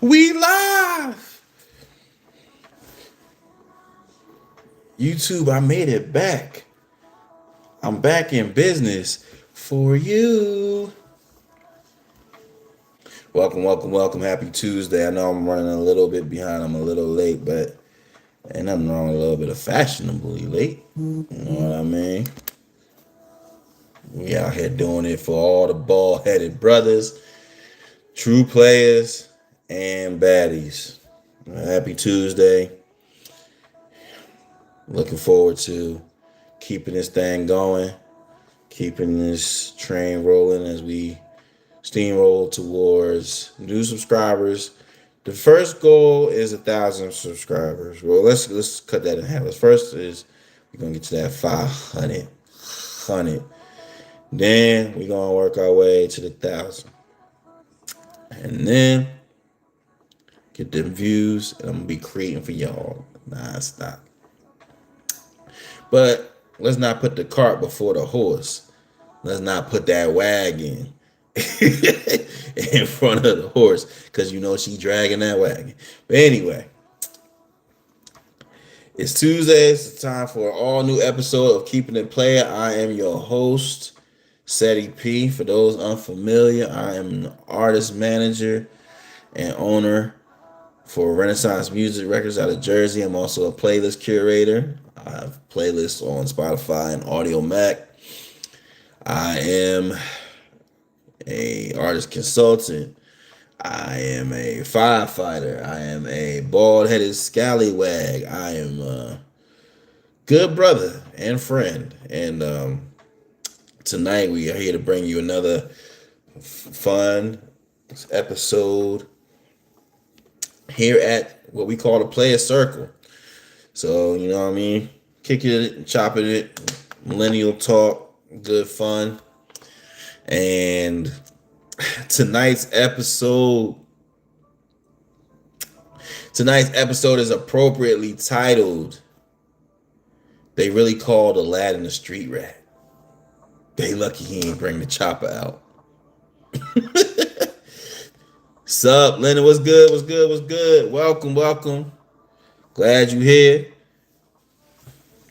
We live. YouTube, I made it back. I'm back in business for you. Welcome, welcome, welcome. Happy Tuesday. I know I'm running a little bit behind. I'm a little late, but ain't nothing wrong with a little bit of fashionably late. You know what I mean? We out here doing it for all the bald-headed brothers, true players, and baddies. Happy Tuesday. Looking forward to keeping this thing going, keeping this train rolling as we steamroll towards new subscribers. The first goal is 1,000 subscribers. Well, let's cut that in half. The first is we're gonna get to that 500. Then we're gonna work our way to the 1,000, and then get them views. And I'm gonna be creating for y'all nonstop. But let's not put the cart before the horse. Let's not put that wagon in front of the horse, because you know she dragging that wagon. But anyway, it's Tuesday. It's time for an all new episode of Keepin It Playa. I am your host, Ceddy P. For those unfamiliar, I am an artist manager and owner for Renaissance Music Records out of Jersey. I'm also a playlist curator. I have playlists on Spotify and Audio Mac. I am a artist consultant. I am a firefighter. I am a bald-headed scallywag. I am a good brother and friend. And tonight we are here to bring you another fun episode here at what we call the Playas Circle. So, you know what I mean? Kicking it, chopping it, millennial talk, good fun. And tonight's episode is appropriately titled, They Really Called Aladdin a Street Rat. They lucky he ain't bring the Choppa out. Sup, Lennon? What's good? What's good? What's good? Welcome, welcome. Glad you here.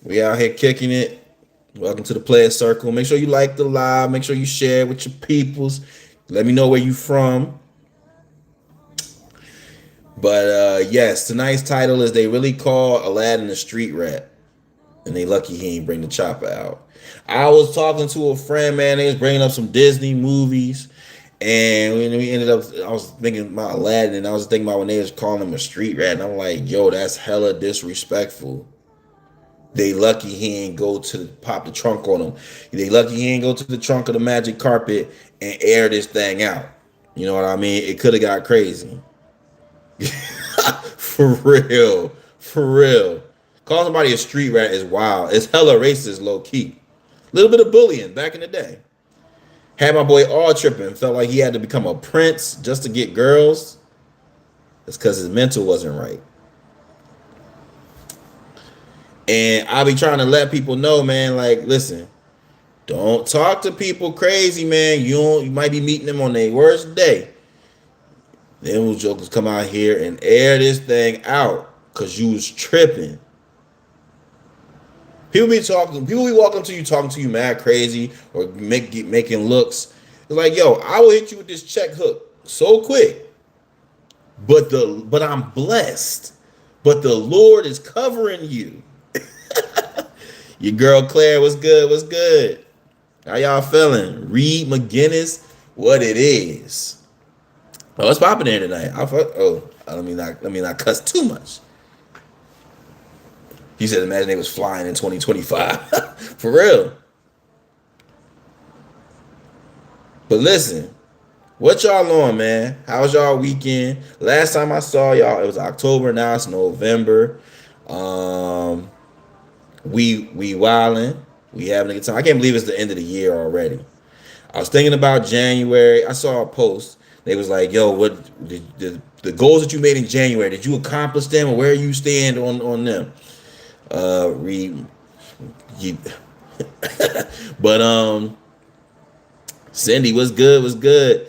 We out here kicking it. Welcome to the Player Circle. Make sure you like the live. Make sure you share with your peoples. Let me know where you from. But yes, tonight's title is They Really Call Aladdin a Street Rat. And they lucky he ain't bring the Choppa out. I was talking to a friend, man. They was bringing up some Disney movies. And we ended up, I was thinking about Aladdin, and I was thinking about when they was calling him a street rat, and I'm like, yo, that's hella disrespectful. They lucky he ain't go to pop the trunk on him. They lucky he ain't go to the trunk of the magic carpet and air this thing out. You know what I mean? It could have got crazy. For real. For real. Calling somebody a street rat is wild. It's hella racist, low key. A little bit of bullying back in the day. Had my boy all tripping. Felt like he had to become a prince just to get girls. That's because his mental wasn't right. And I be trying to let people know, man, like, listen, don't talk to people crazy, man. You might be meeting them on their worst day. Then those jokers come out here and air this thing out because you was tripping. People be walking to you, talking to you mad crazy or making looks. It's like, yo, I will hit you with this check hook so quick. But I'm blessed. But the Lord is covering you. Your girl Claire, what's good? What's good? How y'all feeling? Reed McGinnis, what it is. Oh, what's popping there tonight? Let me not cuss too much. He said, imagine they was flying in 2025. For real. But listen, what y'all on, man? How was y'all weekend? Last time I saw y'all, it was October. Now it's November. We wilding. We having a good time. I can't believe it's the end of the year already. I was thinking about January. I saw a post. They was like, yo, what the goals that you made in January, did you accomplish them, or where you stand on them? But Cindy, what's good?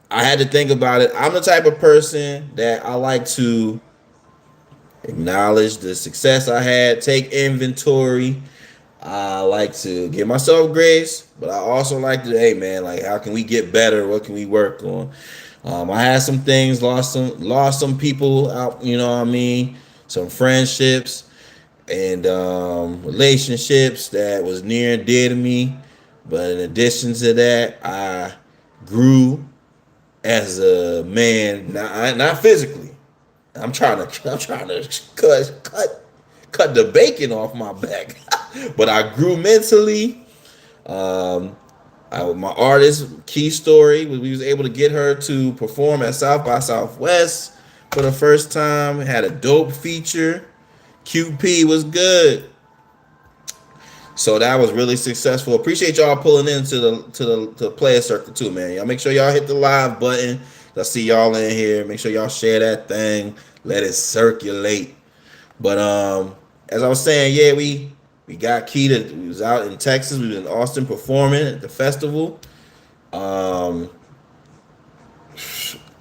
I had to think about it. I'm the type of person that I like to acknowledge the success I had, take inventory. I like to give myself grace, but I also like to, hey man, like how can we get better? What can we work on? I had some things, lost some people out, you know what I mean? Some friendships and relationships that was near and dear to me. But in addition to that, I grew as a man, not physically. I'm trying to cut the bacon off my back, but I grew mentally. Um, my artist Key Story, we was able to get her to perform at South by Southwest for the first time. Had a dope feature. QP was good. So that was really successful. Appreciate y'all pulling into the player circle too, man. Y'all make sure y'all hit the live button. I see y'all in here. Make sure y'all share that thing. Let it circulate. But as I was saying, yeah, we got Key to we was out in Texas. We was in Austin performing at the festival. Um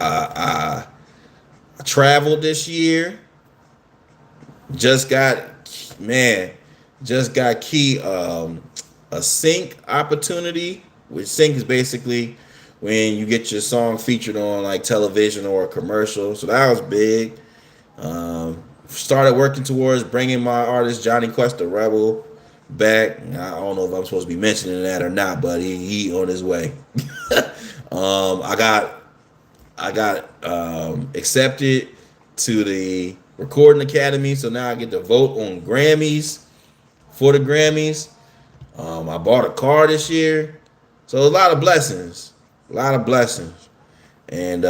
I traveled this year. Just got man, just got Key a sync opportunity, which sync is basically when you get your song featured on like television or a commercial. So that was big. Started working towards bringing my artist Johnny Quest the Rebel back. I don't know if I'm supposed to be mentioning that or not, but he on his way. I got accepted to the Recording Academy, so now I get to vote on Grammys for the Grammys. I bought a car this year, so a lot of blessings, and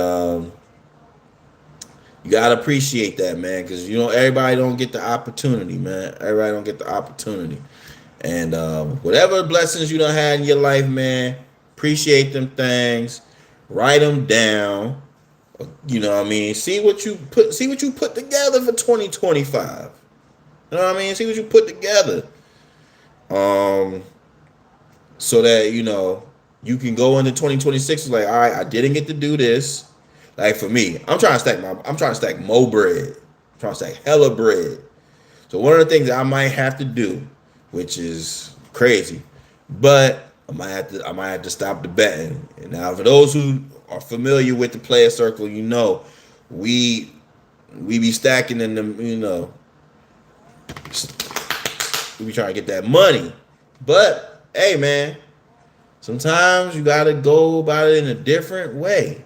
you gotta appreciate that, man, because you know everybody don't get the opportunity, man. Everybody don't get the opportunity, and whatever blessings you done had in your life, man, appreciate them things, write them down. You know what I mean? See what you put together for 2025. You know what I mean? See what you put together. Um, so that you can go into 2026 like, all right, I didn't get to do this. Like for me, I'm trying to stack more bread. I'm trying to stack hella bread. So one of the things that I might have to do, which is crazy, but I might have to stop the betting. And now for those who are familiar with the player circle, we be stacking in them, we be trying to get that money. But hey man, sometimes you gotta go about it in a different way.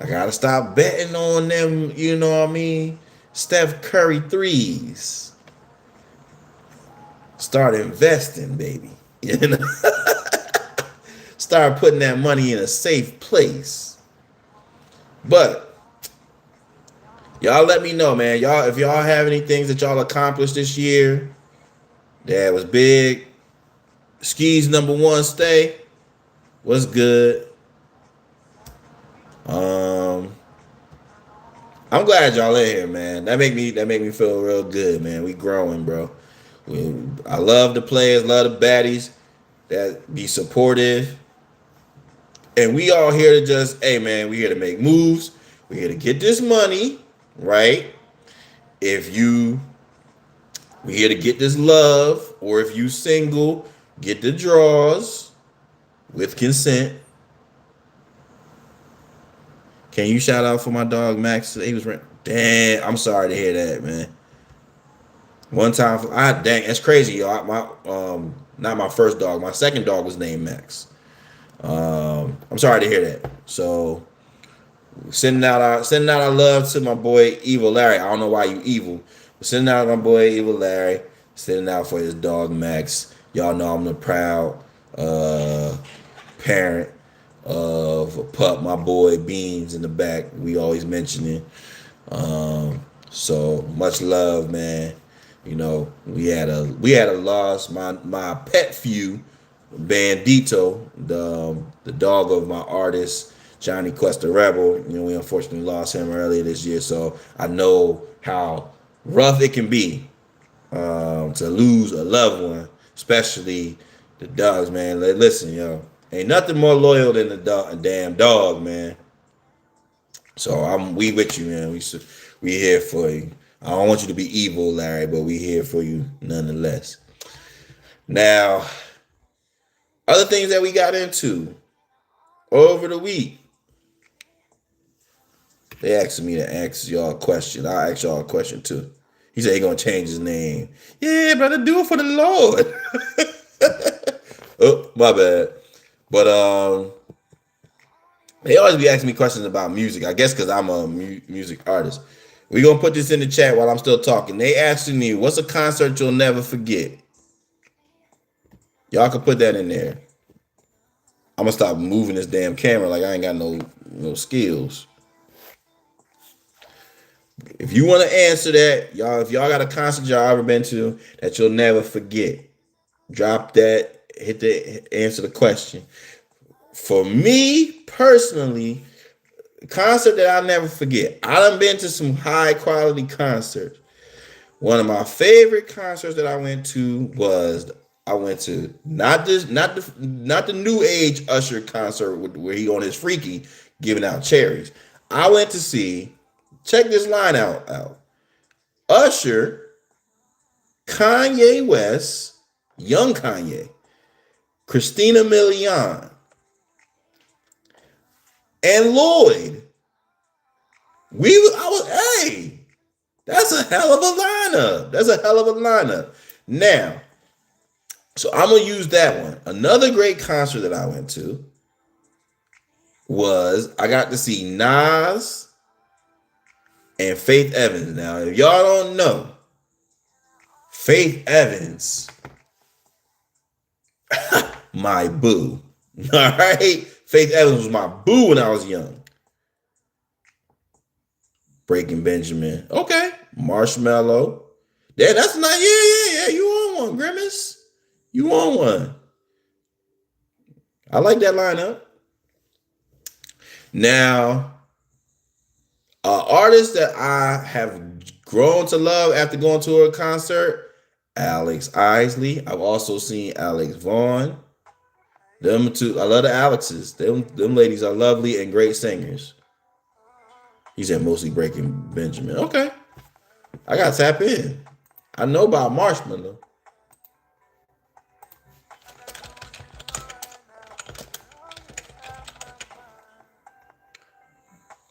I gotta stop betting on them, you know what I mean? Steph Curry threes. Start investing, baby. You know? Start putting that money in a safe place. But y'all let me know, man. Y'all, if y'all have any things that y'all accomplished this year that was big. Skis number one stay. What's good? I'm glad y'all in here, man. That make me feel real good, man. We growing, bro. I love the players, love the baddies that be supportive. And we all here to just, hey man, we here to make moves. We here to get this money, right? If you we here to get this love, or if you single, get the draws with consent. Can you shout out for my dog Max? He was damn. I'm sorry to hear that, man. One time, dang, that's crazy, y'all. Not my first dog. My second dog was named Max. I'm sorry to hear that. So sending out our love to my boy Evil Larry. I don't know why you evil. But sending out my boy Evil Larry. Sending out for his dog Max. Y'all know I'm the proud parent of a pup. My boy Beans in the back. We always mention it. So much love, man. We had a loss. My pet few, Bandito, the dog of my artist Johnny Quest the Rebel. We unfortunately lost him earlier this year, so I know how rough it can be to lose a loved one, especially the dogs, man. Listen, yo, Ain't nothing more loyal than a damn dog, man. So we with you, man. We here for you. I don't want you to be evil, Larry, but we here for you nonetheless. Now, other things that we got into over the week. They asked me to ask y'all a question. I'll ask y'all a question too. He said he gonna change his name. Yeah, brother, do it for the Lord. Oh, my bad. But they always be asking me questions about music. I guess because I'm a music artist. We gonna put this in the chat while I'm still talking. They asking me, what's a concert you'll never forget? Y'all can put that in there. I'm gonna stop moving this damn camera like I ain't got no skills. If you want to answer that, y'all, if y'all got a concert y'all ever been to that you'll never forget, drop that, answer the question. For me personally, concert that I'll never forget. I done been to some high quality concerts. One of my favorite concerts that I went to was not the new age Usher concert where he on his freaky giving out cherries. I went to see, check this line out. Usher, Kanye West, young Kanye, Christina Milian, and Lloyd. Hey, that's a hell of a lineup. Now, so I'm gonna use that one. Another great concert that I went to was I got to see Nas and Faith Evans. Now, if y'all don't know, Faith Evans, my boo. All right, Faith Evans was my boo when I was young. Breaking Benjamin. Okay. Marshmallow. Yeah, that's not. Yeah. You on one, Grimace. You on one. I like that lineup. Now, artist that I have grown to love after going to a concert, Alex Isley. I've also seen Alex Vaughn. Them two. I love the Alexes. Them ladies are lovely and great singers. He said mostly Breaking Benjamin. Okay. I got to tap in. I know about Marshmallow.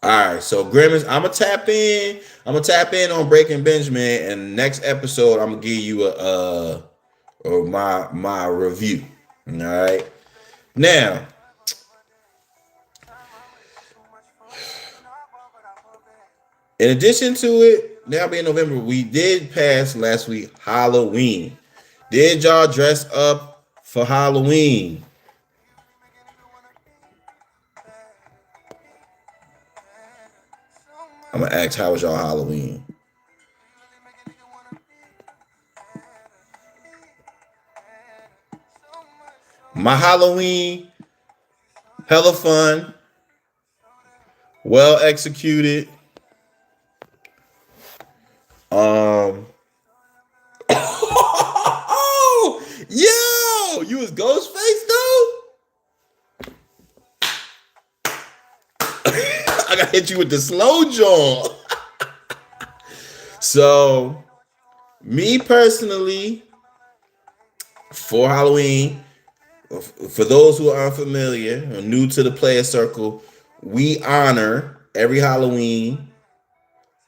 All right, so Grimace, I'm gonna tap in. I'm gonna tap in on Breaking Benjamin, and next episode I'm gonna give you my review. All right. Now, in addition to it, now being November, we did pass last week Halloween. Did y'all dress up for Halloween? I'm gonna ask, how was y'all Halloween? My Halloween, hella fun, well executed. Yo, you was Ghostface though? I gotta hit you with the slow jaw. So, me personally, for Halloween, for those who are unfamiliar or new to the player circle, we honor every Halloween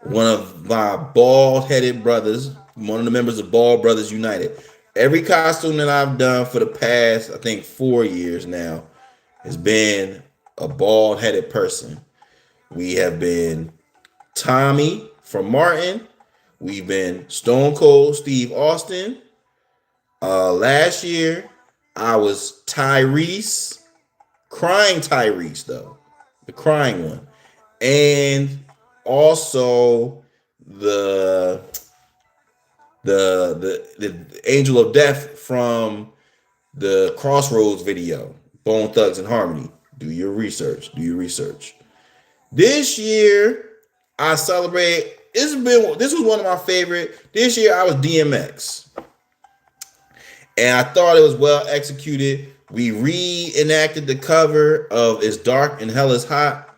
one of my bald-headed brothers, one of the members of Bald Brothers United. Every costume that I've done for the past, I think 4 years now, has been a bald-headed person. We have been Tommy from Martin. We've been Stone Cold Steve Austin. Last year, I was Tyrese, crying Tyrese though, the crying one, and also the Angel of Death from the Crossroads video, Bone Thugs and Harmony. Do your research. This year, I celebrate. This was one of my favorite. This year, I was DMX. And I thought it was well executed. We reenacted the cover of It's Dark and Hell is Hot.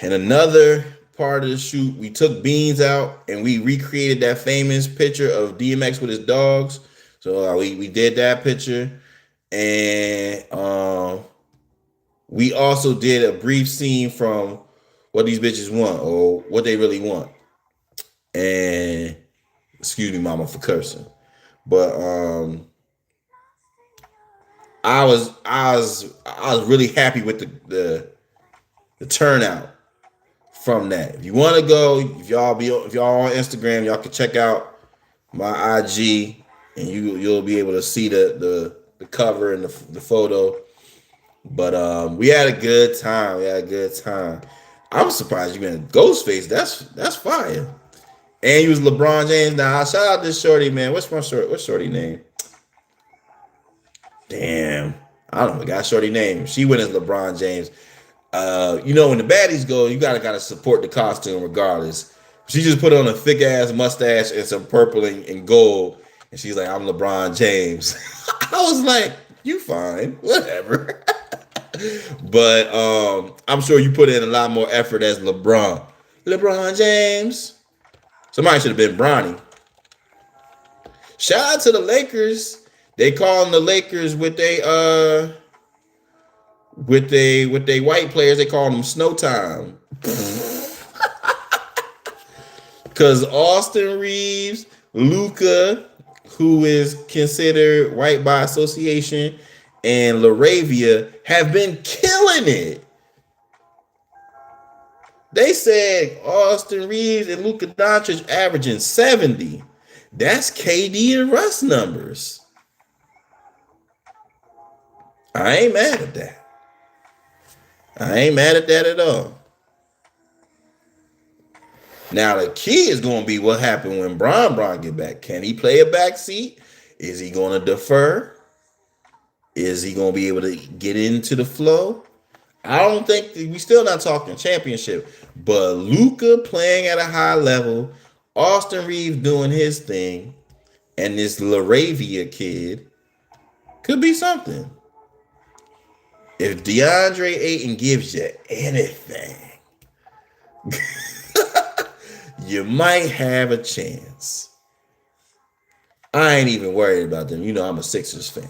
And another part of the shoot, we took Beans out and we recreated that famous picture of DMX with his dogs. So we did that picture. And we also did a brief scene from What These Bitches Want or What They Really Want. And excuse me, mama, for cursing. But I was really happy with the turnout from that. If you want to go, if y'all on Instagram, y'all can check out my IG, and you'll be able to see the cover and the photo. But we had a good time. I'm surprised you been Ghostface. That's fire. And you was LeBron James. Now shout out this shorty, man. What's shorty name? Damn, I don't know. Got shorty name. She went as LeBron James. When the baddies go, you gotta support the costume regardless. She just put on a thick ass mustache and some purple and gold, and she's like, "I'm LeBron James." I was like, "You fine, whatever." But I'm sure you put in a lot more effort as LeBron James. Somebody should have been Bronny. Shout out to the Lakers. They calling the Lakers with they white players, they call them snow time. Because Austin Reeves, Luka, who is considered white by association, and LaRavia have been killing it. They said Austin Reeves and Luka Doncic averaging 70. That's KD and Russ numbers. I ain't mad at that. I ain't mad at that at all. Now the key is going to be what happened when Bron get back. Can he play a backseat? Is he going to defer? Is he going to be able to get into the flow? I don't think we still not talking championship, but Luka playing at a high level, Austin Reeves doing his thing, and this LaRavia kid could be something. If DeAndre Ayton gives you anything, you might have a chance. I ain't even worried about them. You know I'm a Sixers fan.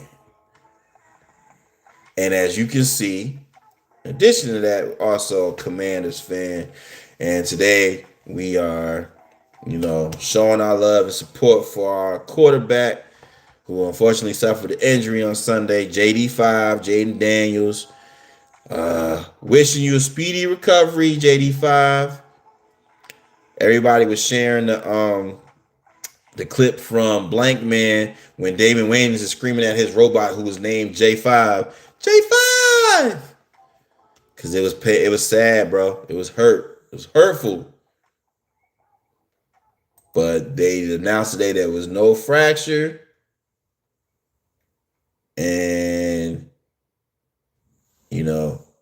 And as you can see, in addition to that, also a Commanders fan. And today we are, showing our love and support for our quarterback who unfortunately suffered an injury on Sunday, Jayden Daniels. Wishing you a speedy recovery, JD5. Everybody was sharing the clip from Blank Man when Damon Wayans is screaming at his robot who was named J5. J5! Because it was sad, bro. It was hurt. It was hurtful. But they announced today there was no fracture. And,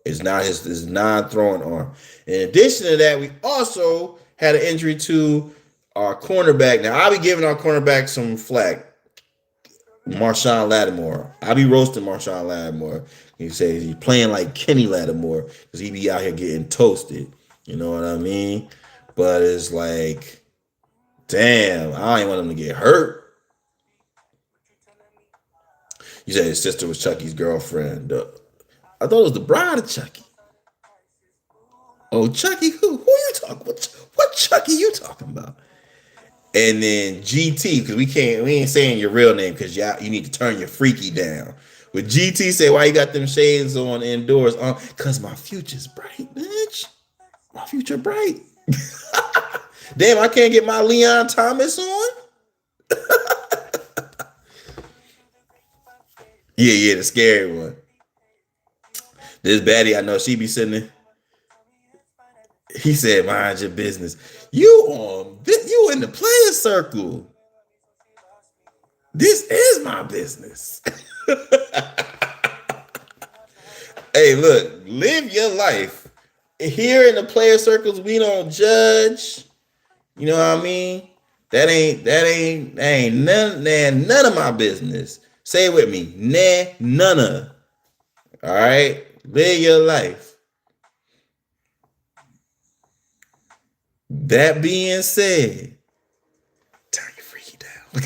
it's not his non-throwing arm. In addition to that, we also had an injury to our cornerback. Now, I'll be giving our cornerback some flack. Marshawn Lattimore. I'll be roasting Marshawn Lattimore. He says he's playing like Kenny Lattimore because he be out here getting toasted. You know what I mean? But it's like, damn, I ain't want him to get hurt. You said his sister was Chucky's girlfriend. I thought it was the bride of Chucky. Oh, Chucky, who you talking about? What Chucky you talking about? And then GT, because we ain't saying your real name because you need to turn your freaky down. But GT say, why you got them shades on indoors? Because my future's bright, bitch. My future bright. Damn, I can't get my Leon Thomas on? Yeah, the scary one. This baddie, I know she be sitting there. He said, mind your business. You in the player circle. This is my business. Hey, look, live your life. Here in the player circles, we don't judge. You know what I mean? That ain't none of my business. Say it with me. Nah, none. All right? Live your life. That being said, turn your freaky down.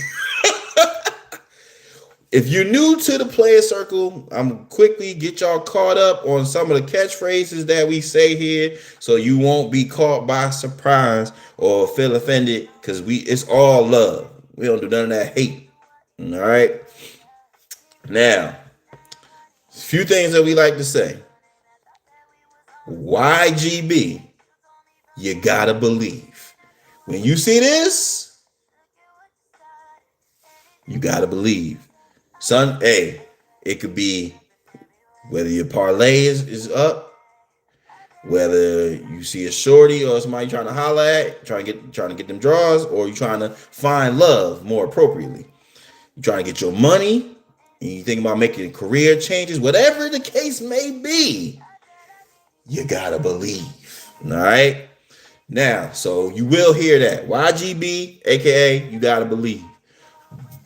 If you're new to the player circle, I'm quickly get y'all caught up on some of the catchphrases that we say here, so you won't be caught by surprise or feel offended, because it's all love. We don't do none of that hate. All right. Now, a few things that we like to say. YGB, you gotta believe. When you see this, you gotta believe. Son, hey, it could be whether your parlay is up, whether you see a shorty or somebody trying to holler at, trying to get them draws, or you trying to find love more appropriately. You trying to get your money, and you think about making career changes, whatever the case may be, you gotta believe. All right. Now, so you will hear that. YGB, aka you gotta believe.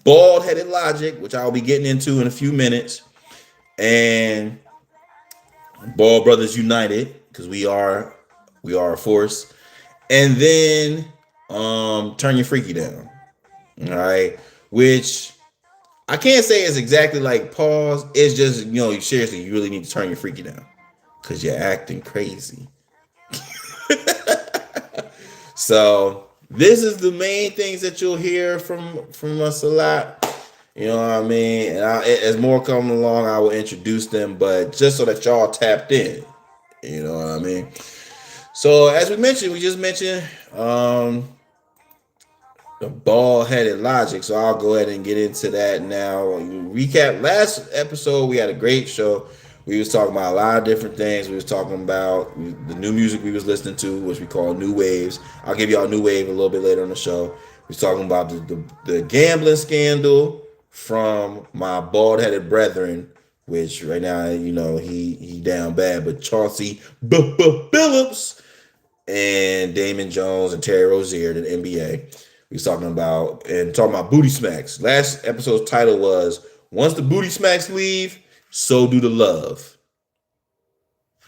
Bald headed logic, which I'll be getting into in a few minutes, and Ball Brothers United, because we are a force. And then turn your freaky down. All right. Which I can't say is exactly like pause. It's just, seriously, you really need to turn your freaky down. Cause you're acting crazy. So this is the main things that you'll hear from us a lot. You know what I mean? And as more come along, I will introduce them, but just so that y'all tapped in. You know what I mean? So as we just mentioned the ball headed logic. So I'll go ahead and get into that now. Recap last episode, we had a great show. We was talking about a lot of different things. We was talking about the new music we was listening to, which we call new waves. I'll give y'all new wave a little bit later on the show. We was talking about the gambling scandal from my bald headed brethren, which right now he down bad, but Chauncey Billups and Damon Jones and Terry Rozier in the NBA. We was talking about booty smacks. Last episode's title was "Once the Booty Smacks Leave, So Do the Love."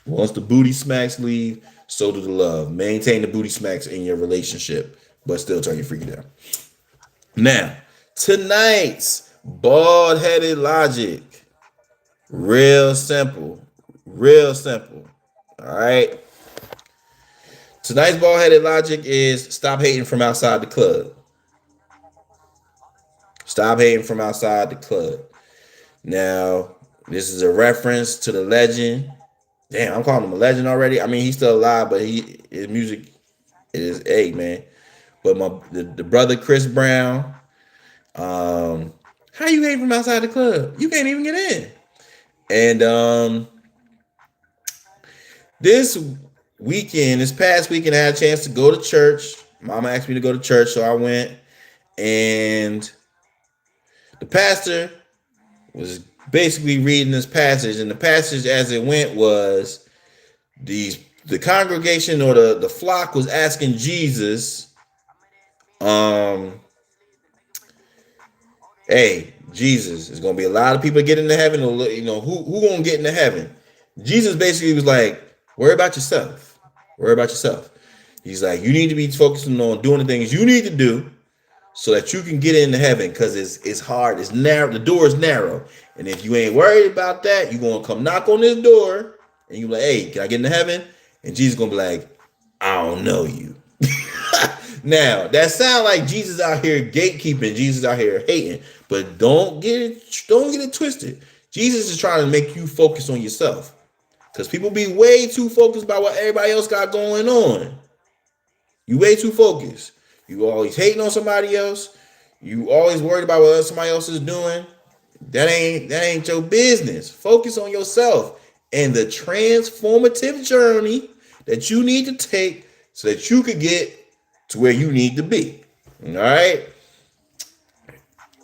Once the booty smacks leave, so do the love. Maintain the booty smacks in your relationship, but still turn your freaky down. Now, tonight's bald headed logic. Real simple. Real simple. All right. Tonight's bald headed logic is stop hating from outside the club. Stop hating from outside the club. Now, this is a reference to the legend. Damn, I'm calling him a legend already. I mean, he's still alive, but his music is man. But the brother Chris Brown, how you hating from outside the club? You can't even get in. And this past weekend, I had a chance to go to church. Mama asked me to go to church, so I went. And the pastor was basically reading this passage, and the passage as it went was the congregation or the flock was asking Jesus, hey, Jesus, there's gonna be a lot of people getting into heaven, or who gonna get into heaven? Jesus basically was like, worry about yourself. Worry about yourself. He's like, you need to be focusing on doing the things you need to do so that you can get into heaven, because it's hard, it's narrow, the door is narrow. And if you ain't worried about that, you're gonna come knock on this door and you like, hey, can I get into heaven? And Jesus gonna be like, I don't know you. Now, that sound like Jesus out here gatekeeping, Jesus out here hating, but don't get it twisted. Jesus is trying to make you focus on yourself. Because people be way too focused about what everybody else got going on. You way too focused. You always hating on somebody else. You always worried about what somebody else is doing. That ain't your business. Focus on yourself and the transformative journey that you need to take so that you could get to where you need to be. All right?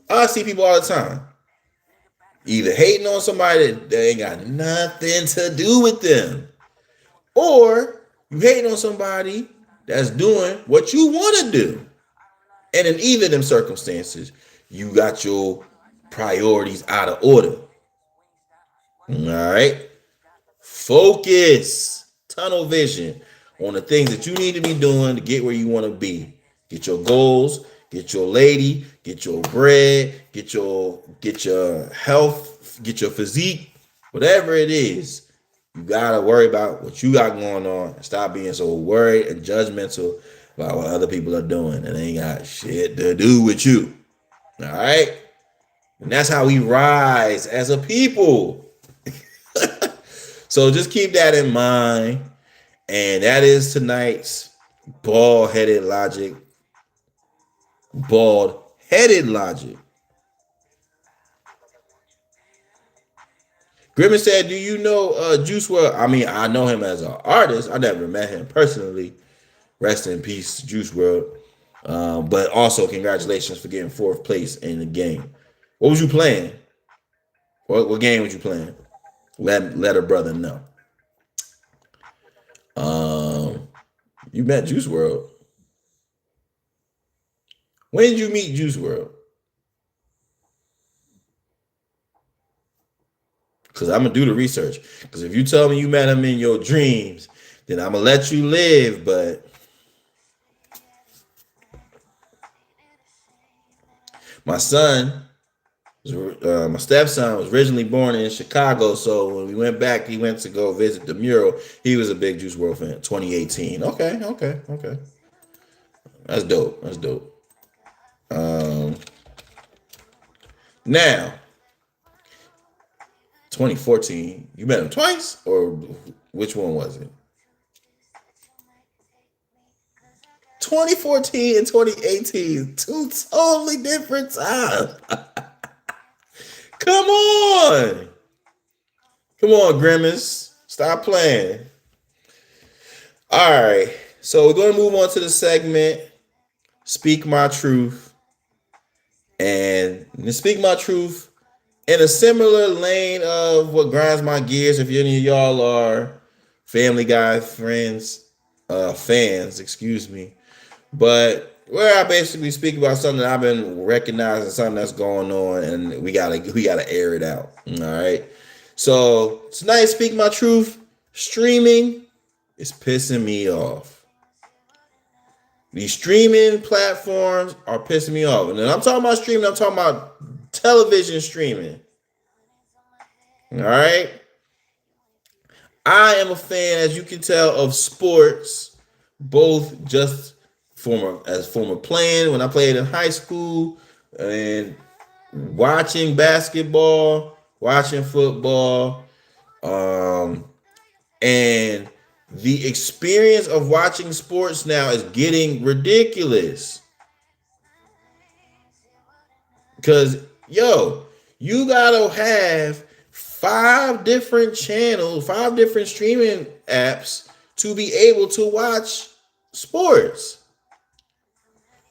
I see people all the time either hating on somebody that ain't got nothing to do with them, or you hating on somebody that's doing what you want to do. And in either of them circumstances, you got your priorities out of order. All right. Focus, tunnel vision on the things that you need to be doing to get where you want to be. Get your goals, get your lady, get your bread, get your health, get your physique, whatever it is. You gotta worry about what you got going on and stop being so worried and judgmental about what other people are doing and they ain't got shit to do with you. All right? And that's how we rise as a people. So just keep that in mind. And that is tonight's bald-headed logic. Bald-headed logic. Grimmett said, do you know Juice WRLD? I mean, I know him as an artist. I never met him personally. Rest in peace, Juice WRLD. But also, congratulations for getting 4th place in the game. What was you playing? What game was you playing? Let a brother know. You met Juice WRLD. When did you meet Juice WRLD? Because I'm going to do the research. Because if you tell me you met him in your dreams, then I'm going to let you live. But my son, my stepson was originally born in Chicago. So when we went back, he went to go visit the mural. He was a big Juice WRLD fan. 2018. Okay. That's dope. Now, 2014, you met him twice, or which one was it? 2014 and 2018, two totally different times. Come on, Grimace, stop playing. All right, so we're going to move on to the segment, Speak My Truth. And to speak my truth in a similar lane of what grinds my gears, if any of y'all are Family Guy fans, excuse me. But where I basically speak about something that I've been recognizing, something that's going on, and we gotta air it out. All right. So tonight, Speak My Truth, streaming is pissing me off. These streaming platforms are pissing me off. And then I'm talking about streaming, I'm talking about television streaming. All right. I am a fan, as you can tell, of sports, both just former playing when I played in high school and watching basketball, watching football, and the experience of watching sports now is getting ridiculous. Because, you gotta have 5 different channels, 5 different streaming apps to be able to watch sports.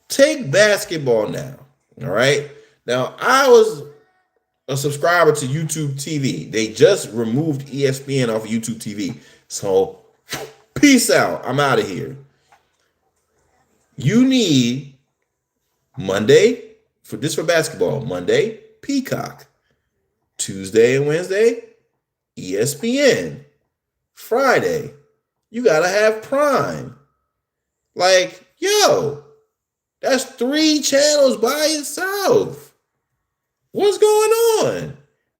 Take basketball now. All right. Now, I was a subscriber to YouTube TV. They just removed ESPN off of YouTube TV. So, peace out. I'm out of here. You need Monday, for basketball, Monday, Peacock. Tuesday and Wednesday, ESPN. Friday, you gotta have Prime. Like, that's 3 channels by itself. What's going on?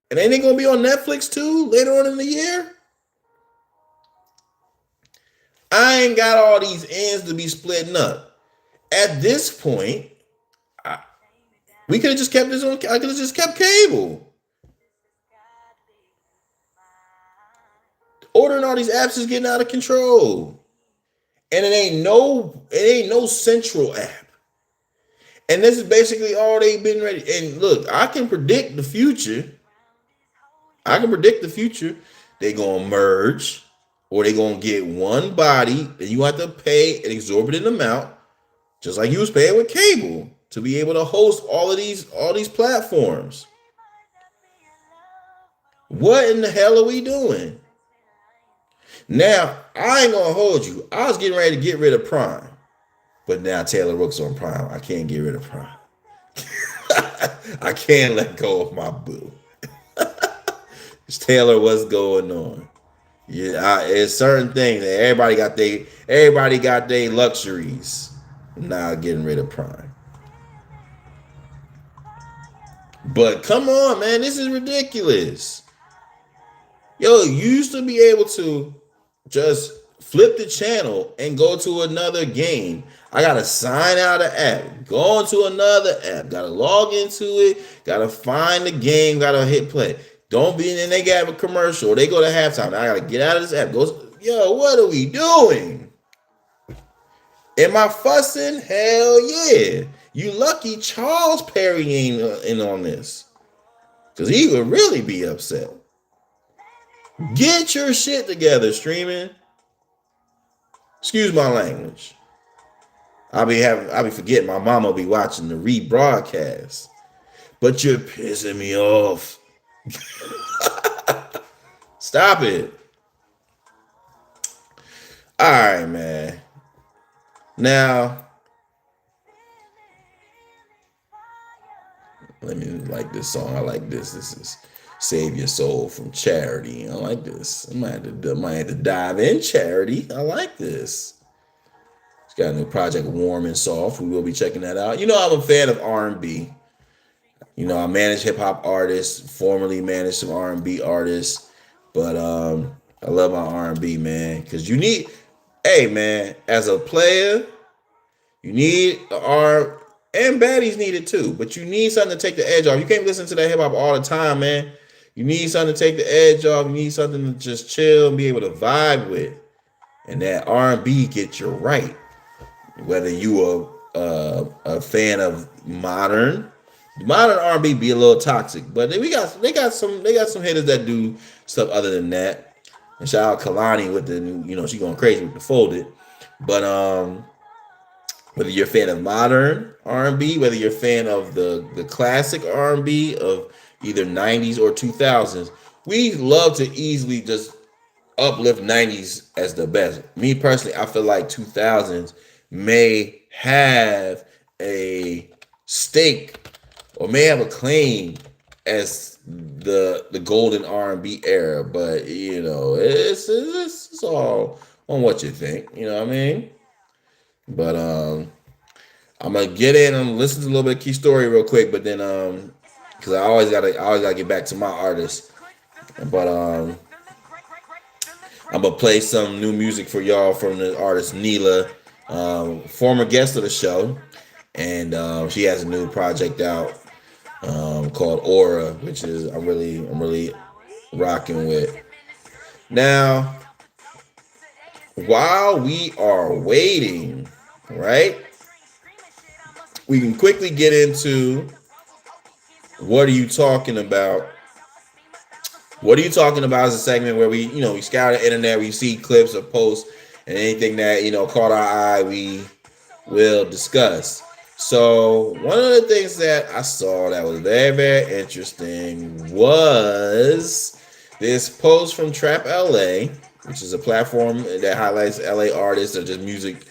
And ain't it gonna be on Netflix too later on in the year? I ain't got all these ends to be splitting up. At this point, we could have just kept this on. I could have just kept cable. Ordering all these apps is getting out of control. And it ain't no central app. And this is basically all they've been ready. And look, I can predict the future. They're going to merge, or they're going to get one body, and you have to pay an exorbitant amount, just like you was paying with cable, to be able to host all these platforms. What in the hell are we doing? Now, I ain't gonna hold you. I was getting ready to get rid of Prime, but now Taylor Rook's on Prime. I can't get rid of Prime. I can't let go of my boo. Taylor, what's going on? Yeah, it's certain things that everybody got their luxuries. Now getting rid of Prime. But come on, man, this is ridiculous. Yo, you used to be able to just flip the channel and go to another game. I gotta sign out of the app, go into another app, gotta log into it, gotta find the game, gotta hit play. Don't be, and then they got a commercial, they go to halftime. I gotta get out of this app. Yo, what are we doing? Am I fussing? Hell yeah. You lucky Charles Perry ain't in on this. Because he would really be upset. Get your shit together, streaming. Excuse my language. I'll be forgetting my mama be watching the rebroadcast. But you're pissing me off. Stop it. All right, man. Now, let me like this song. I like this. This is Save Your Soul from Charity. I like this. I might have to dive in, Charity. I like this. It's got a new project, Warm and Soft. We will be checking that out. You know, I'm a fan of R&B. You know, I manage hip hop artists, formerly managed some R&B artists, but I love my R&B, man, because you need, hey, man, as a player, you need the R, and baddies need it too, but you need something to take the edge off. You can't listen to that hip hop all the time, man. You need something to take the edge off. You need something to just chill and be able to vibe with, and that R&B gets you right. Whether you are a fan of modern R&B be a little toxic, but they got some hitters that do stuff other than that. And shout out Kalani with the new, you know, she going crazy with the Folded. But whether you're a fan of modern R&B, whether you're a fan of the classic R&B of either 90s or 2000s, we love to easily just uplift 90s as the best. Me personally, I feel like 2000s may have a stake or may have a claim as the golden R&B era, but you know, it's all on what you think. You know what I mean? But I'm gonna get in and listen to a little bit of Key Story real quick, but then because I always gotta get back to my artist. But I'm gonna play some new music for y'all from the artist Neela, former guest of the show, and she has a new project out called Aura, which is I'm really rocking with. Now, while we are waiting, right, we can quickly get into what are you talking about. What are you talking about is a segment where we scour the internet, we see clips or posts, and anything that caught our eye, we will discuss. So one of the things that I saw that was very, very interesting was this post from Trap LA, which is a platform that highlights LA artists or just music,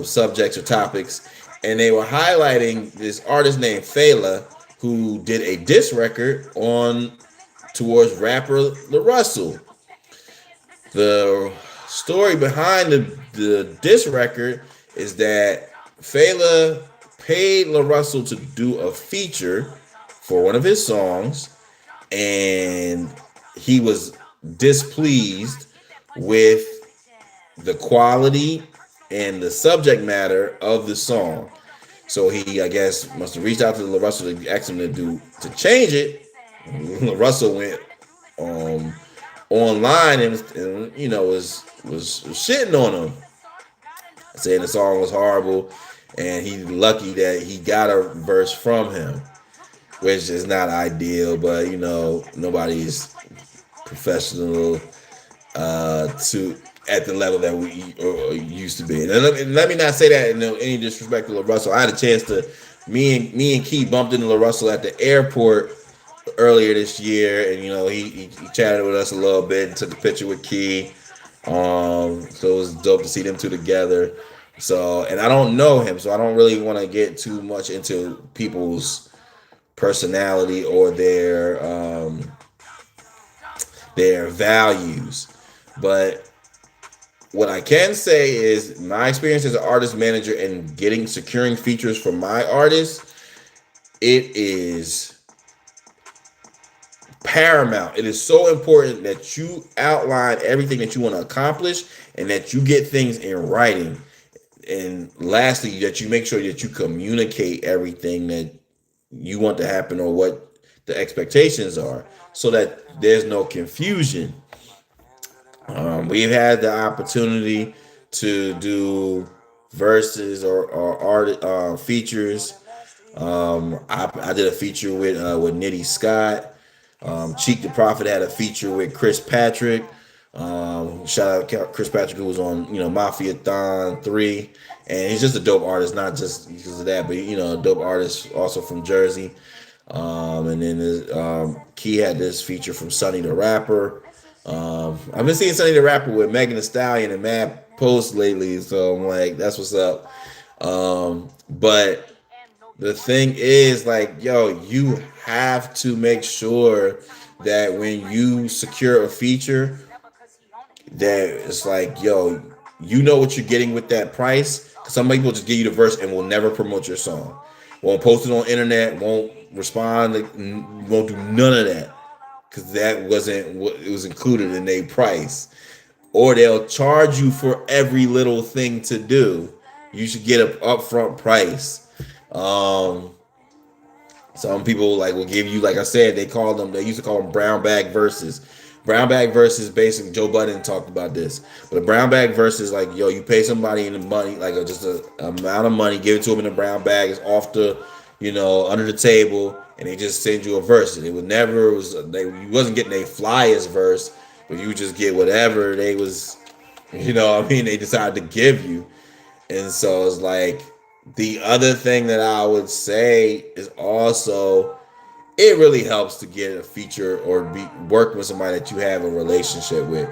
subjects or topics. And they were highlighting this artist named Fela, who did a diss record towards rapper La Russell. The story behind the diss record is that Fela paid La Russell to do a feature for one of his songs, and he was displeased with the quality and the subject matter of the song. So he, I guess, must have reached out to La Russell to ask him to change it. La Russell went online and was shitting on him, saying the song was horrible, and he's lucky that he got a verse from him, which is not ideal, but nobody's professional to at the level that we used to be. And let me not say that in any disrespect to La Russell. I had a chance to me and Key bumped into La Russell at the airport earlier this year, and he chatted with us a little bit and took a picture with Key. So it was dope to see them two together. So, and I don't know him, so I don't really want to get too much into people's personality or their values. But what I can say is my experience as an artist manager and securing features for my artists, it is paramount. It is so important that you outline everything that you want to accomplish and that you get things in writing. And lastly, that you make sure that you communicate everything that you want to happen or what the expectations are so that there's no confusion. We've had the opportunity to do verses or art features. I did a feature with Nitty Scott. Cheek the Prophet had a feature with Chris Patrick. Shout out Chris Patrick, who was on Mafia Thon 3, and he's just a dope artist, not just because of that, but a dope artist also from Jersey. And then Key had this feature from Sonny the Rapper. I've been seeing Sonny the Rapper with Megan Thee Stallion and Mad Post lately, so I'm like, that's what's up. But the thing is, like, yo, you have to make sure that when you secure a feature, that it's like, yo, you know what you're getting with that price. Some people just give you the verse and will never promote your song, won't post it on internet, won't respond, won't do none of that because that wasn't what it was included in their price. Or they'll charge you for every little thing to do. You should get an upfront price. Some people will give you, like I said, they used to call them brown bag verses. Brown bag verses, basically, Joe Budden talked about this. But a brown bag versus, like, yo, you pay somebody in the money, like just a amount of money, give it to them in a brown bag, it's off the, under the table, and they just send you a verse. And you wasn't getting a flyers verse, but you just get whatever they was, they decided to give you. And so it's like, the other thing that I would say is also, it really helps to get a feature or be working with somebody that you have a relationship with.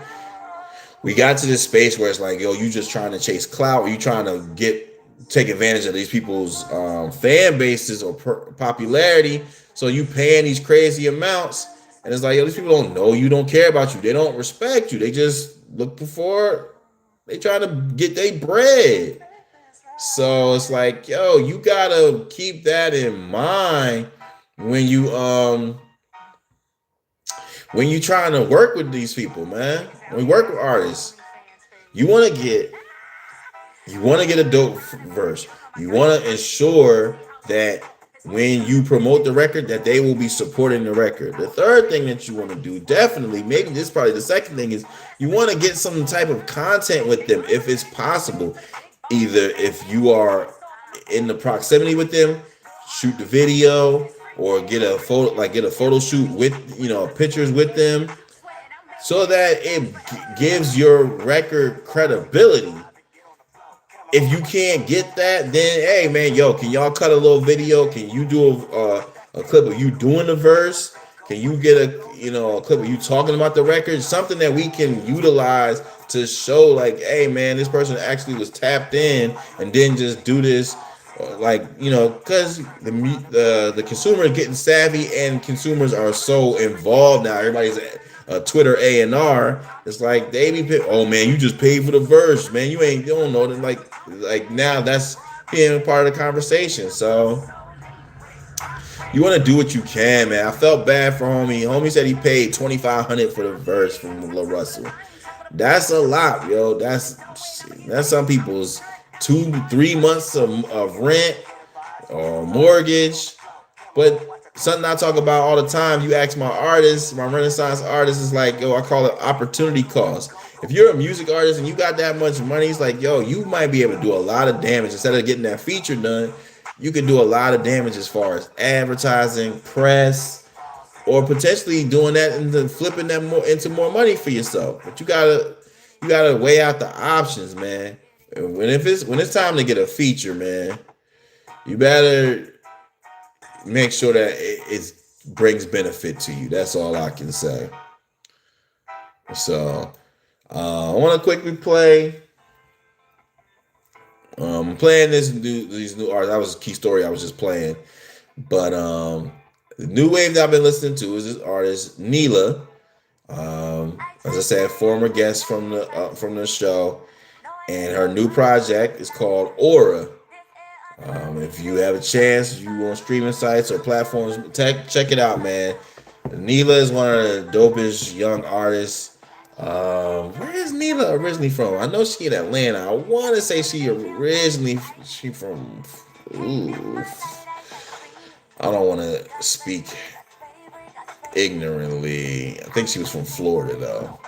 We got to this space where it's like, yo, you just trying to chase clout, or you trying to take advantage of these people's fan bases or popularity. So you paying these crazy amounts, and it's like, yo, these people don't know you, don't care about you, they don't respect you, they just looking for, they trying to get their bread. So it's like, yo, you gotta keep that in mind when you trying to work with these people, man. When you work with artists, you want to get a dope verse. You want to ensure that when you promote the record, that they will be supporting the record. The third thing that you want to do, definitely, maybe this is probably the second thing, is you want to get some type of content with them if it's possible. Either if you are in the proximity with them, shoot the video, or get a photo shoot with pictures with them, so that it gives your record credibility. If you can't get that, then hey man, yo, can y'all cut a little video? Can you do a clip of you doing the verse? Can you get a clip of you talking about the record? Something that we can utilize to show, like, hey man, this person actually was tapped in and didn't just do this, because the consumer is getting savvy and consumers are so involved now. Everybody's Twitter A&R. It's like they be oh man, you just paid for the verse, man. You don't know that, like now that's being part of the conversation. So you want to do what you can, man. I felt bad for homie. Homie said he paid $2,500 for the verse from Lil Russell. That's a lot, yo. That's some people's 2-3 months of rent or mortgage. But something I talk about all the time, you ask my artists, my Renaissance artists, is like, yo, I call it opportunity cost. If you're a music artist and you got that much money, it's like, yo, you might be able to do a lot of damage. Instead of getting that feature done, you can do a lot of damage as far as advertising, press, or potentially doing that and then flipping that into more money for yourself. But you gotta weigh out the options, man. When it's time to get a feature, man, you better make sure that it brings benefit to you. That's all I can say. So I want to quickly play. Playing these new artists. That was a key story I was just playing, but The new wave that I've been listening to is this artist Neela. As I said, former guest from the show, and her new project is called Aura. If you have a chance, if you on streaming sites or platforms, check it out, man. Neela is one of the dopest young artists. Where is Neela originally from? I know she in Atlanta. I want to say she from. Ooh, I don't want to speak ignorantly. I think she was from Florida though.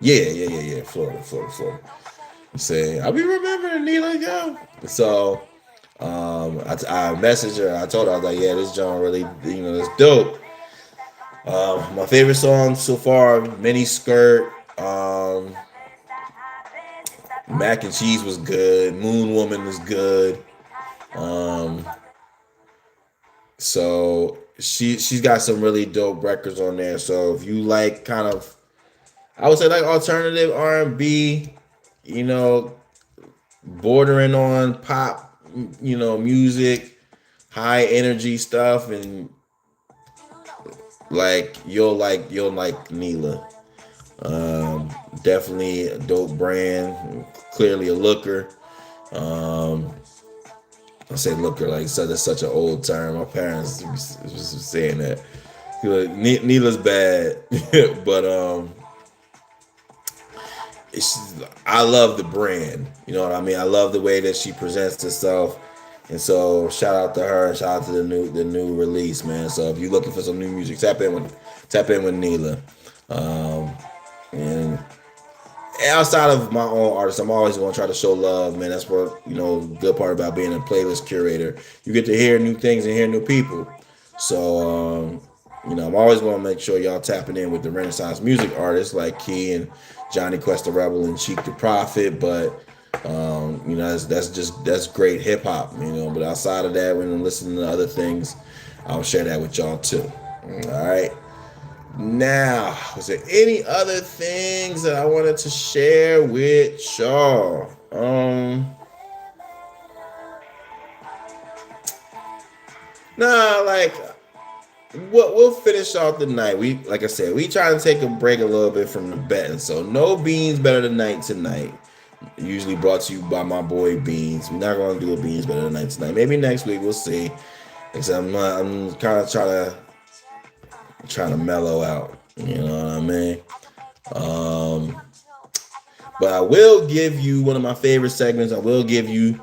Yeah. Florida. Say, I'll be remembering Neela, yo. So, I messaged her. I told her, I was like, yeah, this John really, it's dope. My favorite song so far, Mini Skirt, Mac and Cheese was good, Moon Woman was good. Um, so she's got some really dope records on there. So if you like kind of, I would say like alternative R&B, you know, bordering on pop, music, high energy stuff, and like you'll like Neela. Definitely a dope brand. Clearly a looker. Um, I say looker like that's such an old term. My parents was saying that. Neela's bad, but I love the brand. You know what I mean? I love the way that she presents herself. And so shout out to her, shout out to the new release, man. So if you're looking for some new music, tap in with Neela. Um, and outside of my own artists, I'm always going to try to show love, man. That's what, good part about being a playlist curator. You get to hear new things and hear new people. So, I'm always going to make sure y'all tapping in with the Renaissance music artists like Key and Johnny Quest the Rebel and Cheek the Prophet. But, that's great hip hop, But outside of that, when I'm listening to other things, I'll share that with y'all too. All right. Now, was there any other things that I wanted to share with y'all? Like what we'll finish off the night. Like I said, we try to take a break a little bit from the betting. So no beans better than night tonight. Usually brought to you by my boy Beans. We're not gonna do a beans better than night tonight. Maybe next week we'll see. Except I'm kind of trying to mellow out. You know what I mean? But I will give you one of my favorite segments. I will give you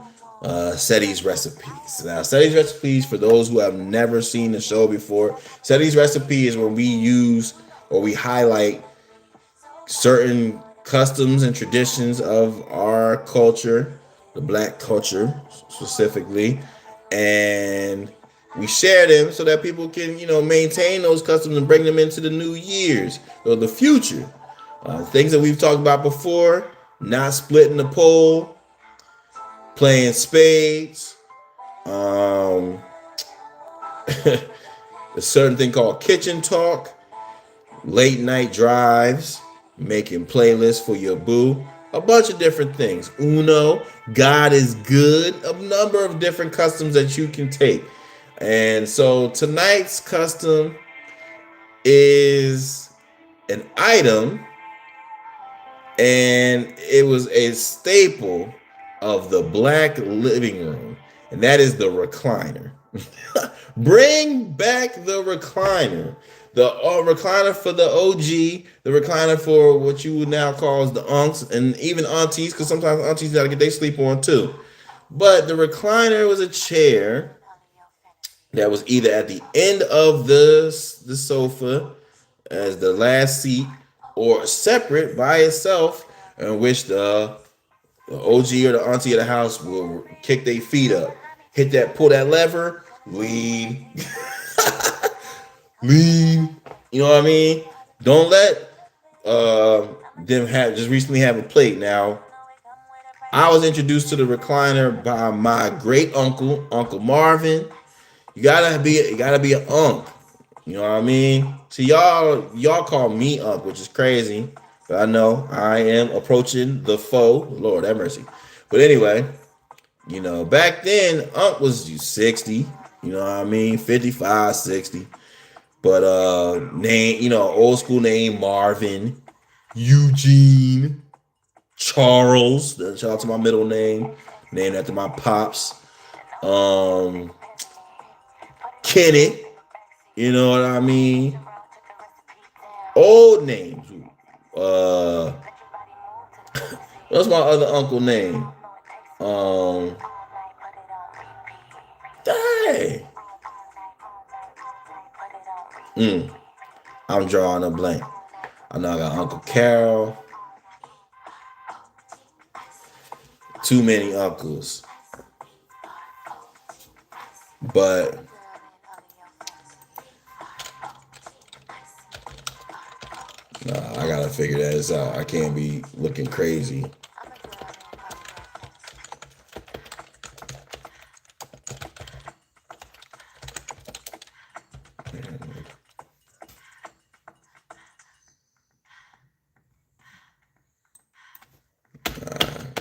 Ceddy's recipes. Now, Ceddy's recipes, for those who have never seen the show before, Ceddy's recipe is when we use or we highlight certain customs and traditions of our culture, the black culture specifically, and we share them so that people can, maintain those customs and bring them into the new years or the future. Things that we've talked about before, not splitting the pole, playing spades, a certain thing called kitchen talk, late night drives, making playlists for your boo, a bunch of different things. Uno, God is good, a number of different customs that you can take. And so tonight's custom is an item, and it was a staple of the black living room, and that is the recliner. Bring back the recliner. The recliner for the OG, the recliner for what you would now call the unks and even aunties, because sometimes aunties gotta get their sleep on too. But the recliner was a chair that was either at the end of the sofa as the last seat, or separate by itself, in which the OG or the auntie of the house will kick their feet up, pull that lever, lean, lean. You know what I mean? Don't let them just recently have a plate. Now, I was introduced to the recliner by my great uncle, Uncle Marvin. You gotta be an unk. You know what I mean? See, y'all call me unk, which is crazy, but I know I am approaching the foe. Lord have mercy. But anyway, back then unk was 60. You know what I mean? 55, 60. But name, old school name Marvin, Eugene, Charles. Shout out to my middle name, named after my pops. Um, Kenny. You know what I mean? Old names. Uh, what's my other uncle name? Um, Dang. I'm drawing a blank. I know I got Uncle Carol. Too many uncles. But I gotta figure this out. I can't be looking crazy.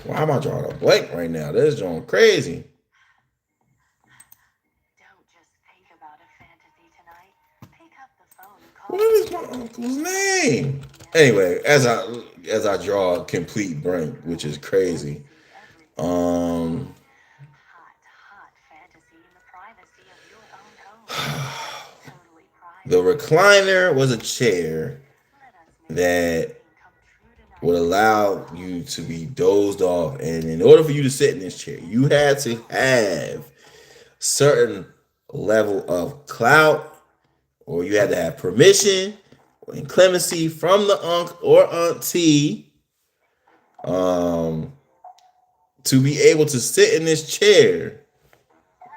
Why am I drawing a blank right now? This is going crazy. What is my uncle's name? Anyway, as I draw a complete blank, which is crazy. The recliner was a chair that would allow you to be dozed off, and in order for you to sit in this chair, you had to have certain level of clout, or you had to have permission and clemency from the uncle or auntie to be able to sit in this chair.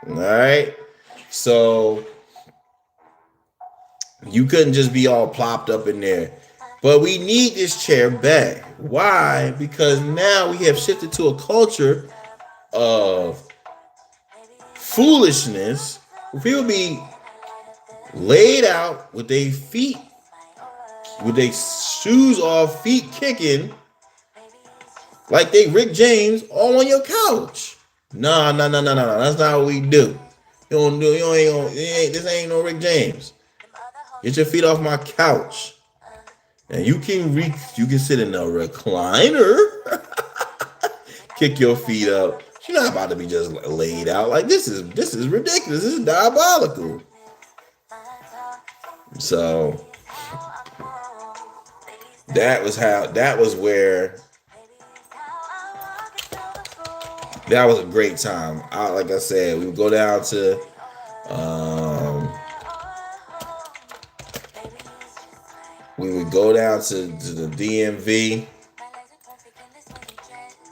All right, so you couldn't just be all plopped up in there. But we need this chair back. Why? Because now we have shifted to a culture of foolishness where people be laid out with their feet, with their shoes off, feet kicking, like they Rick James all on your couch. No. That's not what we do. This ain't no Rick James. Get your feet off my couch. And you can sit in a recliner, kick your feet up. You're not about to be just laid out. Like this is ridiculous. This is diabolical. So that was a great time. Like I said, we would go down to the DMV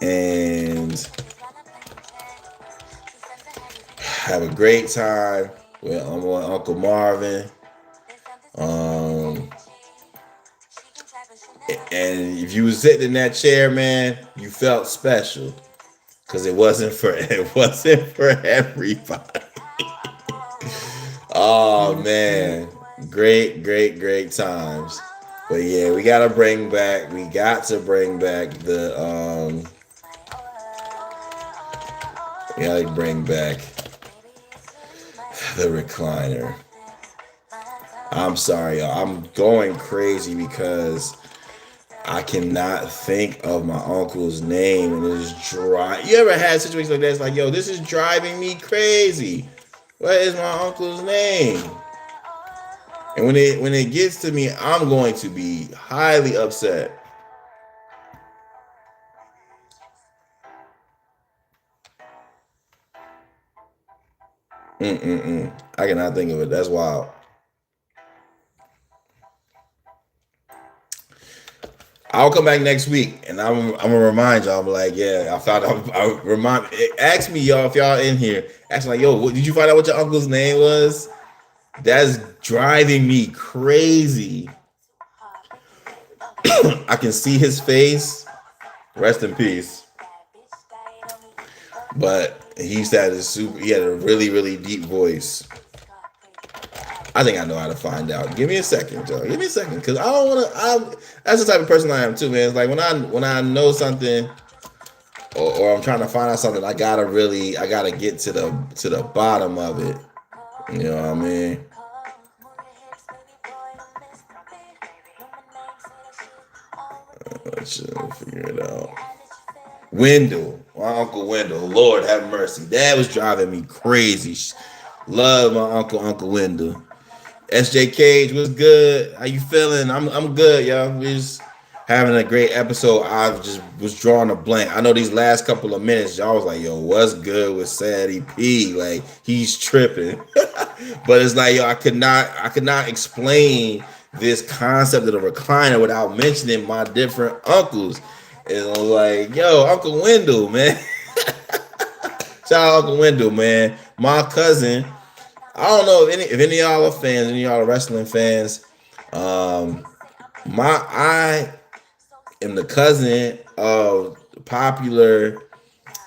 and have a great time with Uncle Marvin. And if you was sitting in that chair, man, you felt special because it wasn't for everybody. Oh man, great times. But yeah, we got to bring back the recliner. I'm sorry, y'all. I'm going crazy because I cannot think of my uncle's name, and it is dry. You ever had situations like that? It's like, yo, this is driving me crazy. What is my uncle's name? And when it gets to me, I'm going to be highly upset. I cannot think of it. That's wild. I'll come back next week and I'm gonna remind y'all. I'm like, yeah, I found out. Ask me, y'all, if y'all in here. Ask me like, yo, did you find out what your uncle's name was? That's driving me crazy. I can see his face. Rest in peace. But he had a really, really deep voice. I think I know how to find out. Give me a second, Joe. Give me a second, because I don't want to. That's the type of person I am too, man. It's like when I know something, or I'm trying to find out something, I gotta get to the bottom of it. You know what I mean? Let's figure it out. Wendell, my Uncle Wendell. Lord have mercy. That was driving me crazy. Love my Uncle Wendell. SJ Cage, what's good? How you feeling? I'm good, y'all. We just having a great episode. I just was drawing a blank. I know these last couple of minutes, y'all was like, yo, what's good with Ceddy P? Like, he's tripping. But it's like, yo, I could not explain this concept of the recliner without mentioning my different uncles. And I was like, yo, Uncle Wendell, man. Shout out Uncle Wendell, man. My cousin, I don't know if any of y'all are fans, any of y'all are wrestling fans. Um, I am the cousin of popular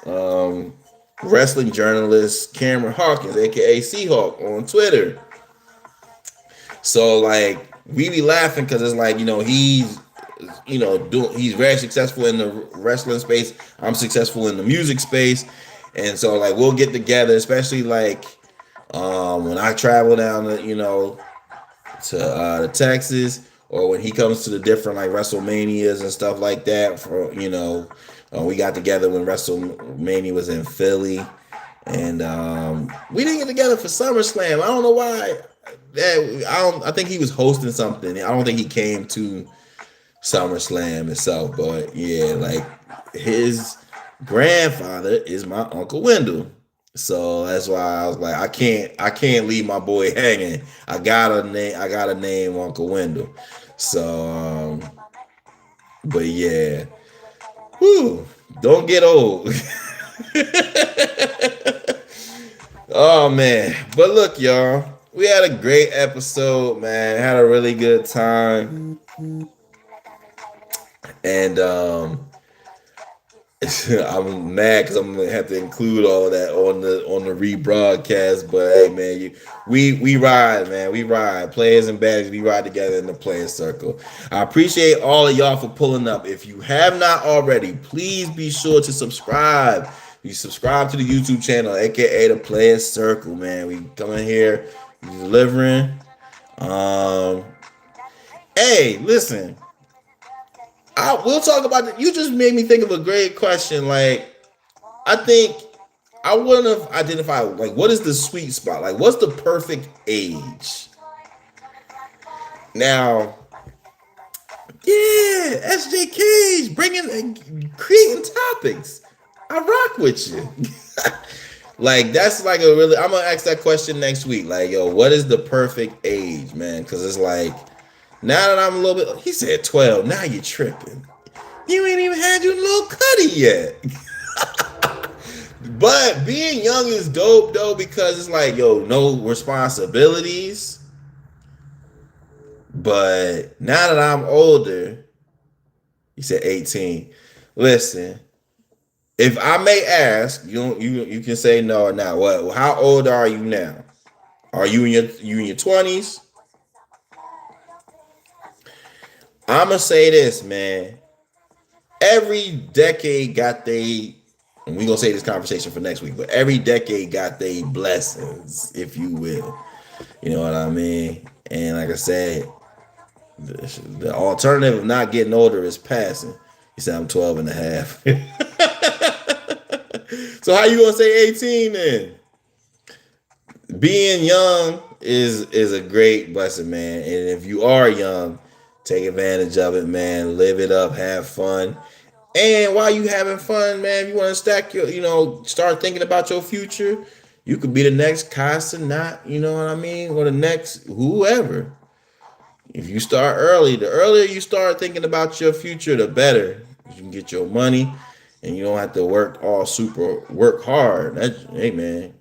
um, wrestling journalist Cameron Hawkins, aka Seahawk, on Twitter. So like we be laughing because it's like he's very successful in the wrestling space. I'm successful in the music space, and so like we'll get together, especially like when I travel down to Texas, or when he comes to the different like WrestleManias and stuff like that. We got together when WrestleMania was in Philly, and we didn't get together for SummerSlam. I don't know why. I think he was hosting something. I don't think he came to SummerSlam itself, but yeah, like his grandfather is my Uncle Wendell. So that's why I was like, I can't leave my boy hanging. I got a name Uncle Wendell. So but yeah. Whew, don't get old. Oh man. But look, y'all. We had a great episode, man. Had a really good time. And I'm mad because I'm gonna have to include all of that on the rebroadcast. But hey, man, we ride, man. We ride. Players and baddies, we ride together in the player circle. I appreciate all of y'all for pulling up. If you have not already, please be sure to subscribe. You subscribe to the YouTube channel, aka the Player Circle, man. We coming here, delivering. Um, hey, listen. We'll talk about it. You just made me think of a great question. Like, I think I wouldn't have identified like what is the sweet spot? Like, what's the perfect age? Now, yeah, SJ Cage bringing creating topics. I rock with you. Like, that's like a really. I'm gonna ask that question next week. Like, yo, what is the perfect age, man? Because it's like now that I'm a little bit. He said 12. Now you're tripping. You ain't even had your little cutty yet. But being young is dope though, because it's like, yo, no responsibilities. But now that I'm older, he said 18. Listen, if I may ask, you can say no or not. What? How old are you now? Are you in your 20s? I'ma say this, man. Every decade got they, and we gonna say this conversation for next week, but every decade got they blessings, if you will. You know what I mean? And like I said, the alternative of not getting older is passing. He said I'm 12 and a half. So how you gonna say 18 then? Being young is a great blessing, man. And if you are young, take advantage of it, man. Live it up, have fun. And while you having fun, man, if you want to stack start thinking about your future, you could be the next Casanat, you know what I mean? Or the next whoever. If you start early, the earlier you start thinking about your future, the better. You can get your money and you don't have to work hard. Hey man.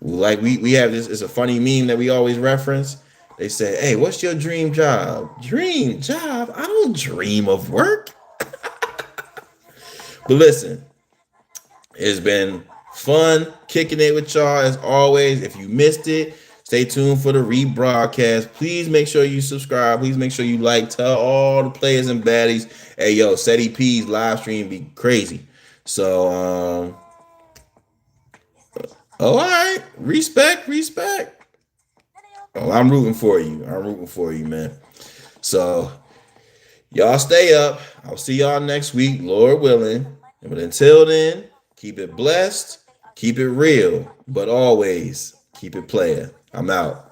Like we have this, it's a funny meme that we always reference. They say, hey, what's your dream job? Dream job? I don't dream of work. But listen, it's been fun kicking it with y'all as always. If you missed it, stay tuned for the rebroadcast. Please make sure you subscribe. Please make sure you like. Tell all the players and baddies. Hey, yo, Ceddy P's live stream be crazy. So, Oh, all right. Respect, respect. Oh, I'm rooting for you. I'm rooting for you, man. So y'all stay up. I'll see y'all next week, Lord willing. But until then, keep it blessed, keep it real, but always keep it playing. I'm out.